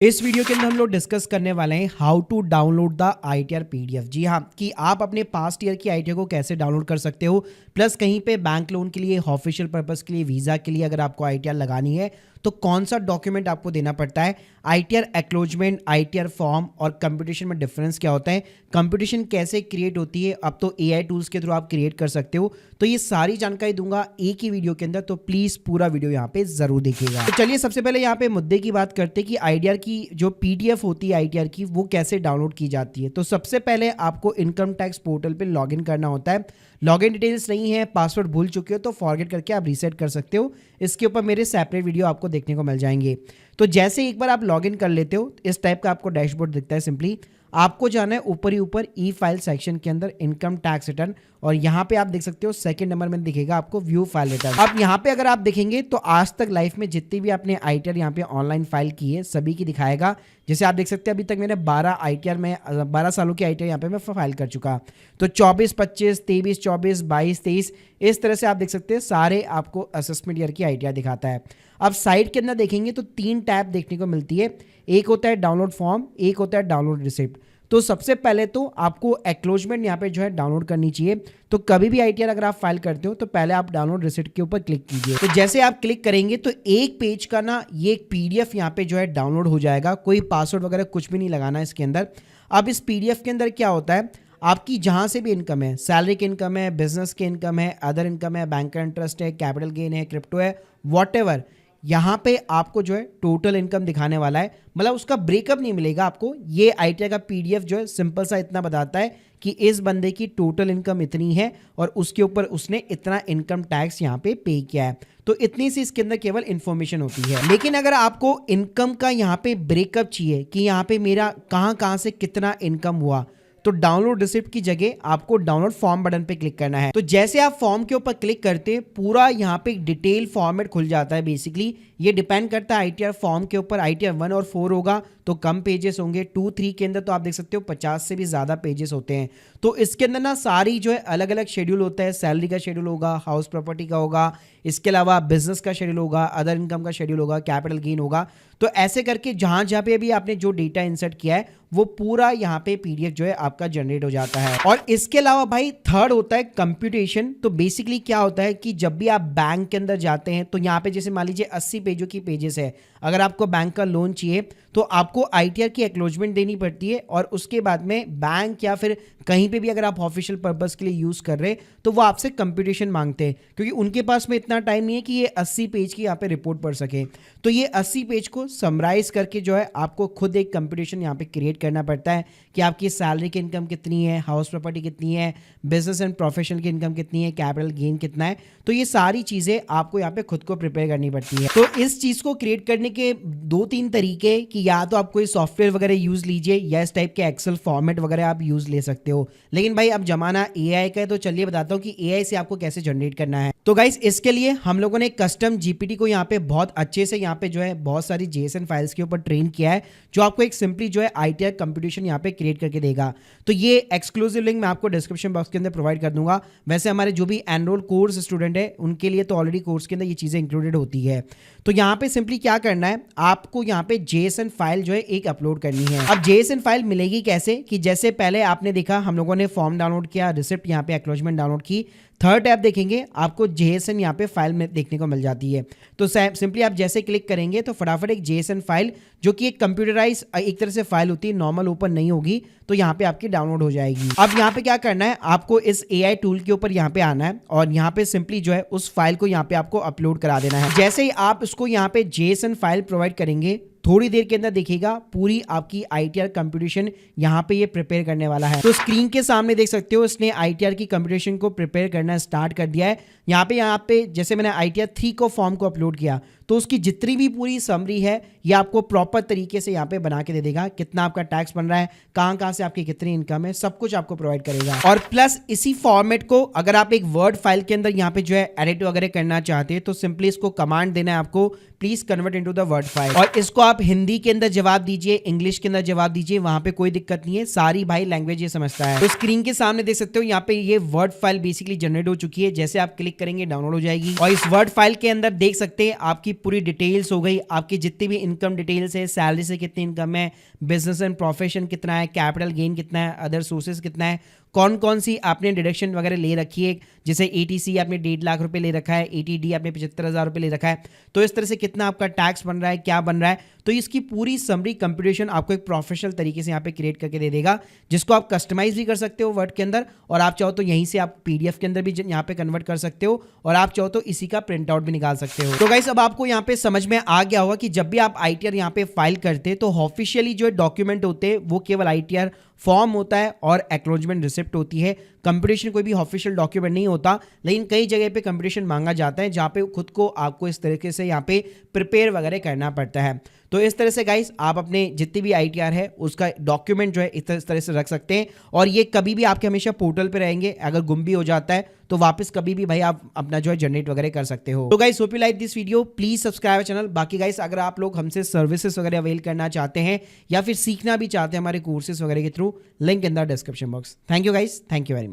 इस वीडियो के अंदर हम लोग डिस्कस करने वाले हैं how to download the ITR PDF. जी हाँ, कि आप अपने पास्ट ईयर की आईटीआर को कैसे डाउनलोड कर सकते हो। प्लस कहीं पे बैंक लोन के लिए, ऑफिशियल पर्पस के लिए, वीज़ा के लिए अगर आपको आईटीआर लगानी है तो कौन सा डॉक्यूमेंट आपको देना पड़ता है, आईटीआर एक्नॉलेजमेंट, आईटीआर फॉर्म और कंप्यूटेशन में डिफरेंस क्या होता है, कंप्यूटेशन कैसे क्रिएट होती है। अब तो एआई टूल्स के थ्रू आप क्रिएट कर सकते हो। तो ये सारी जानकारी दूंगा एक ही वीडियो के अंदर, तो प्लीज़ पूरा वीडियो यहाँ पे जरूर देखिएगा। तो चलिए सबसे पहले यहाँ पे मुद्दे की बात करते हैं कि आईटीआर की जो पीडीएफ होती है आईटीआर की, वो कैसे डाउनलोड की जाती है। तो सबसे पहले आपको इनकम टैक्स पोर्टल पे लॉगिन करना होता है। लॉगिन डिटेल्स नहीं है, पासवर्ड भूल चुके हो तो फॉरगेट करके आप रीसेट कर सकते हो। इसके ऊपर मेरे सेपरेट वीडियो आपको देखने को मिल जाएंगे। तो जैसे एक बार आप लॉगिन कर लेते हो, इस टाइप का आपको डैशबोर्ड दिखता है। सिंपली आपको जाना है ऊपर ही ऊपर ई फाइल सेक्शन के अंदर, इनकम टैक्स रिटर्न, और यहाँ पे आप देख सकते हो सेकंड नंबर में दिखेगा आपको व्यू फाइल रिटर्न। अब यहाँ पे अगर आप देखेंगे तो आज तक लाइफ में जितनी भी आपने आईटीआर यहाँ पे ऑनलाइन फाइल की है सभी की दिखाएगा। जैसे आप देख सकते हैं अभी तक मैंने 12 आईटीआर में 12 सालों की आईटीआर यहाँ पे मैं फाइल कर चुका। तो 24, 25, 23, 24, 22, 23 इस तरह से आप देख सकते हैं सारे आपको असेसमेंट ईयर की आईटीआर दिखाता है। अब साइड के अंदर देखेंगे तो 3 टैब देखने को मिलती है। एक होता है डाउनलोड फॉर्म, एक होता है डाउनलोड रिसिप्ट। तो सबसे पहले तो आपको एक्नॉलेजमेंट यहाँ पे जो है डाउनलोड करनी चाहिए। तो कभी भी आईटीआर अगर आप फाइल करते हो तो पहले आप डाउनलोड रिसिप्ट के ऊपर क्लिक कीजिए। तो जैसे आप क्लिक करेंगे तो एक पेज का ना ये एक पीडीएफ यहाँ पे जो है डाउनलोड हो जाएगा। कोई पासवर्ड वगैरह कुछ भी नहीं लगाना इसके अंदर। अब इस पीडीएफ के अंदर क्या होता है, आपकी जहां से भी इनकम है, सैलरी की इनकम है, बिजनेस की इनकम है, अदर इनकम है, बैंक का इंटरेस्ट है, कैपिटल गेन है, क्रिप्टो है, वॉटएवर, यहाँ पे आपको जो है टोटल इनकम दिखाने वाला है। मतलब उसका ब्रेकअप नहीं मिलेगा आपको। ये आईटीआर का पीडीएफ जो है सिंपल सा इतना बताता है कि इस बंदे की टोटल इनकम इतनी है और उसके ऊपर उसने इतना इनकम टैक्स यहाँ पे किया है। तो इतनी सी इसके अंदर केवल इंफॉर्मेशन होती है। लेकिन अगर आपको इनकम का यहाँ पे ब्रेकअप चाहिए कि यहाँ पे मेरा कहाँ से कितना इनकम हुआ, तो डाउनलोड रिसिप्ट की जगह आपको डाउनलोड फॉर्म बटन पे क्लिक करना है। तो जैसे आप फॉर्म के ऊपर क्लिक करते हैं पूरा यहाँ पे डिटेल फॉर्मेट खुल जाता है। बेसिकली ये डिपेंड करता है आईटीआर फॉर्म के ऊपर। आईटीआर 1 और 4 होगा तो कम पेजेस होंगे, 2, 3 के अंदर तो आप देख सकते हो 50 से भी ज़्यादा पेजेस होते हैं। तो इसके अंदर ना सारी जो है अलग अलग शेड्यूल होता है। सैलरी का शेड्यूल होगा, हाउस प्रॉपर्टी का होगा, इसके अलावा बिजनेस का शेड्यूल होगा, अदर इनकम का शेड्यूल होगा, कैपिटल गेन होगा। तो ऐसे करके जहां जहां पे अभी आपने जो डेटा इंसर्ट किया है वो पूरा यहाँ पे पीडीएफ जो है आपका जनरेट हो जाता है। और इसके अलावा भाई थर्ड होता है कंप्यूटेशन। तो बेसिकली क्या होता है कि जब भी आप बैंक के अंदर जाते हैं तो यहाँ पे जैसे मान लीजिए 80 पेजों की पेजेस है, अगर आपको बैंक का लोन चाहिए तो आपको आईटीआर की एक्नॉलेजमेंट देनी पड़ती है। और उसके बाद में बैंक या फिर कहीं पे भी अगर आप ऑफिशियल पर्पस के लिए यूज़ कर रहे हैं तो वो आपसे कंप्यूटेशन मांगते हैं, क्योंकि उनके पास में इतना टाइम नहीं है कि ये 80 पेज की यहाँ पे रिपोर्ट पढ़ सके। तो ये 80 पेज को समराइज करके जो है आपको खुद एक कंप्यूटेशन यहाँ पे क्रिएट करना पड़ता है कि आपकी सैलरी की इनकम कितनी है, हाउस प्रॉपर्टी कितनी है, बिजनेस एंड प्रोफेशनल की इनकम कितनी है, कैपिटल गेन कितना है। तो ये सारी चीज़ें आपको यहाँ पे खुद को प्रिपेयर करनी पड़ती है। तो इस चीज़ को क्रिएट करने के 2-3 तरीके कि या तो आप कोई सॉफ्टवेयर वगैरह यूज़ लीजिए या इस टाइप के एक्सेल फॉर्मेट वगैरह आप यूज़ ले सकते हो। लेकिन भाई अब जमाना एआई का है तो चलिए बताता हूँ कि एआई से आपको कैसे जनरेट करना है। तो गाइस इसके लिए हम लोगों ने कस्टम जीपीटी को यहाँ पे बहुत अच्छे से यहाँ पे जो है बहुत सारी जेएसएन फाइल्स के ऊपर ट्रेन किया है, जो आपको एक सिंपली जो है आईटीआर कंप्यूटेशन यहाँ पे क्रिएट करके देगा। तो ये एक्सक्लूसिव लिंक मैं आपको डिस्क्रिप्शन बॉक्स के अंदर प्रोवाइड कर दूंगा। वैसे हमारे जो भी एनरोल कोर्स स्टूडेंट है उनके लिए तो ऑलरेडी कोर्स के अंदर ये चीज़ें इंक्लूडेड होती है। तो यहाँ पे सिंपली क्या करना है, आपको यहाँ पे जेएसएन फाइल जो है एक अपलोड करनी है। अब जेएसएन फाइल मिलेगी कैसे, कि जैसे पहले आपने देखा हम लोगों ने फॉर्म डाउनलोड किया, रिसिप्ट यहाँ पे एक्नॉलेजमेंट डाउनलोड की, थर्ड टैब देखेंगे आपको जेएसएन यहाँ पे फाइल में देखने को मिल जाती है। तो सिंपली आप जैसे क्लिक करेंगे तो फटाफट एक जेएसएन फाइल जो कि एक कंप्यूटराइज एक तरह से फाइल होती है, नॉर्मल ओपन नहीं होगी, तो यहाँ पे आपकी डाउनलोड हो जाएगी। अब यहाँ पे क्या करना है, आपको इस एआई टूल के ऊपर यहाँ पे आना है और यहाँ पे सिंपली जो है उस फाइल को यहाँ पे आपको अपलोड करा देना है। जैसे ही आप इसको यहाँ पे जेएसएन फाइल प्रोवाइड करेंगे थोड़ी देर के अंदर देखिएगा पूरी आपकी आईटीआर कंप्यूटेशन यहाँ पे ये प्रिपेयर करने वाला है। तो स्क्रीन के सामने देख सकते हो इसने आईटीआर की कंप्यूटेशन को प्रिपेयर करना स्टार्ट कर दिया है। यहाँ पे जैसे मैंने आईटीआर 3 को फॉर्म को अपलोड किया तो उसकी जितनी भी पूरी समरी है ये आपको प्रॉपर तरीके से यहाँ पे बना के दे देगा। कितना आपका टैक्स बन रहा है, कहाँ से आपकी कितनी इनकम है, सब कुछ आपको प्रोवाइड करेगा। और प्लस इसी फॉर्मेट को अगर आप एक वर्ड फाइल के अंदर यहाँ पे जो है एडिट वगैरह करना चाहते हैं तो सिंपली इसको कमांड देना है आपको, please convert into the word file. और इसको आप हिंदी के अंदर जवाब दीजिए, इंग्लिश के अंदर जवाब दीजिए, वहां पे कोई दिक्कत नहीं है, सारी भाई लैंग्वेज ये समझता है। तो स्क्रीन के सामने देख सकते हो यहाँ पे ये वर्ड फाइल बेसिकली जनरेट हो चुकी है। जैसे आप क्लिक करेंगे डाउनलोड हो जाएगी और इस वर्ड फाइल के अंदर देख सकते हैं आपकी पूरी डिटेल्स हो गई, आपकी जितनी भी इनकम डिटेल्स है, सैलरी से कितनी इनकम है, बिजनेस एंड प्रोफेशन कितना है, कैपिटल गेन कितना है, अदर सोर्सेज कितना है, कौन कौन सी आपने डिडक्शन वगैरह ले रखी है, जैसे एटीसी आपने 1.5 लाख रुपए ले रखा है, एटीडी आपने 75,000 रुपए ले रखा है, तो इस तरह से कितना आपका टैक्स बन रहा है, क्या बन रहा है, तो इसकी पूरी समरी कंप्यूटेशन आपको एक प्रोफेशनल तरीके से यहाँ पे क्रिएट करके दे देगा, जिसको आप कस्टमाइज भी कर सकते हो वर्ड के अंदर, और आप चाहो तो यहीं से आप पीडीएफ के अंदर भी यहाँ पे कन्वर्ट कर सकते हो, और आप चाहो तो इसी का प्रिंट आउट भी निकाल सकते हो। तो गाइस अब आपको यहाँ पे समझ में आ गया होगा कि जब भी आप आईटीआर यहाँ पे फाइल करते हैं तो ऑफिशियली जो डॉक्यूमेंट होते हैं वो केवल आईटीआर फॉर्म होता है और एक्नॉलेजमेंट रिसिप्ट होती है। कंप्यूटेशन कोई भी ऑफिशियल डॉक्यूमेंट नहीं होता, लेकिन कई जगह पे कंप्यूटेशन मांगा जाता है जहाँ पे खुद को आपको इस तरीके से यहाँ पे प्रिपेयर वगैरह करना पड़ता है। तो इस तरह से गाइस आप अपने जितनी भी आईटीआर है उसका डॉक्यूमेंट जो है इस तरह से रख सकते हैं, और ये कभी भी आपके हमेशा पोर्टल पे रहेंगे। अगर गुम भी हो जाता है तो वापस कभी भी भाई आप अपना जो है जनरेट वगैरह कर सकते हो। तो guys hope you like this video, please subscribe channel. बाकी गाइस अगर आप लोग हमसे सर्विसेज वगैरह अवेल करना चाहते हैं या फिर सीखना भी चाहते हैं हमारे कोर्सेज वगैरह के through, link in the description box. Thank you guys, thank you very much.